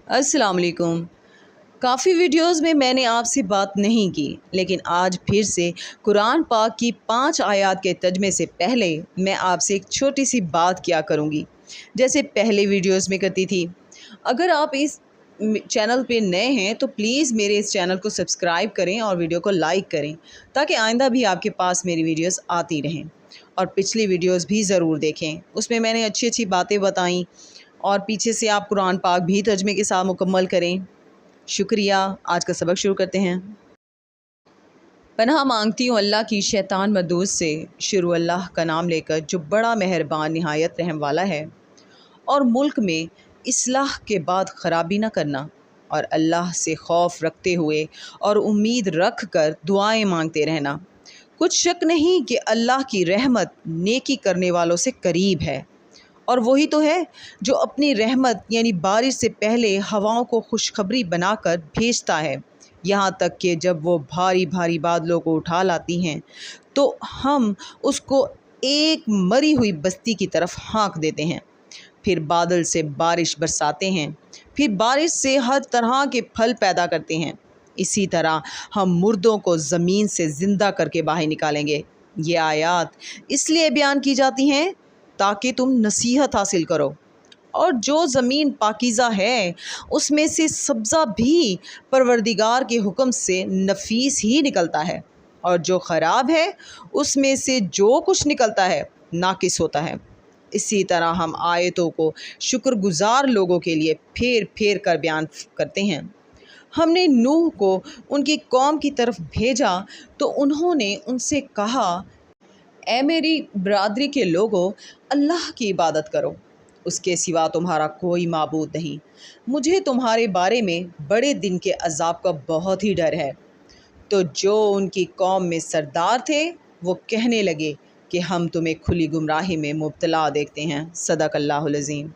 अस्सलाम वालेकुम। काफ़ी वीडियोस में मैंने आपसे बात नहीं की, लेकिन आज फिर से कुरान पाक की 5 आयत के तर्जमे से पहले मैं आपसे एक छोटी सी बात किया करूँगी, जैसे पहले वीडियोस में करती थी। अगर आप इस चैनल पे नए हैं तो प्लीज़ मेरे इस चैनल को सब्सक्राइब करें और वीडियो को लाइक करें, ताकि आइंदा भी आपके पास मेरी वीडियोस आती रहें। और पिछली वीडियोस भी ज़रूर देखें, उसमें मैंने अच्छी अच्छी बातें बताई। और पीछे से आप कुरान पाक भी तर्जमे के साथ मुकम्मल करें। शुक्रिया। आज का सबक शुरू करते हैं। पनाह मांगती हूँ अल्लाह की शैतान मरदूद से। शुरू अल्लाह का नाम लेकर जो बड़ा मेहरबान निहायत रहम वाला है। और मुल्क में इस्लाह के बाद ख़राबी न करना, और अल्लाह से खौफ रखते हुए और उम्मीद रख कर दुआएं मांगते रहना। कुछ शक नहीं कि अल्लाह की रहमत नेकी करने वालों से करीब है। और वही तो है जो अपनी रहमत यानी बारिश से पहले हवाओं को खुशखबरी बनाकर भेजता है, यहाँ तक कि जब वो भारी भारी बादलों को उठा लाती हैं तो हम उसको एक मरी हुई बस्ती की तरफ हाँक देते हैं। फिर बादल से बारिश बरसाते हैं, फिर बारिश से हर तरह के फल पैदा करते हैं। इसी तरह हम मुर्दों को ज़मीन से ज़िंदा करके बाहर निकालेंगे। ये आयत इसलिए बयान की जाती हैं ताकि तुम नसीहत हासिल करो। और जो ज़मीन पाकीज़ा है उसमें से सब्ज़ा भी परवरदिगार के हुक्म से नफीस ही निकलता है, और जो ख़राब है उसमें से जो कुछ निकलता है नाकिस होता है। इसी तरह हम आयतों को शुक्रगुजार लोगों के लिए फेर फेर कर बयान करते हैं। हमने नूह को उनकी कौम की तरफ भेजा तो उन्होंने उनसे कहा, ऐ मेरी बरादरी के लोगों, अल्लाह की इबादत करो, उसके सिवा तुम्हारा कोई माबूद नहीं। मुझे तुम्हारे बारे में बड़े दिन के अजाब का बहुत ही डर है। तो जो उनकी कौम में सरदार थे वो कहने लगे कि हम तुम्हें खुली गुमराही में मुब्तला देखते हैं। सदक़ल्लाहुल अज़ीम।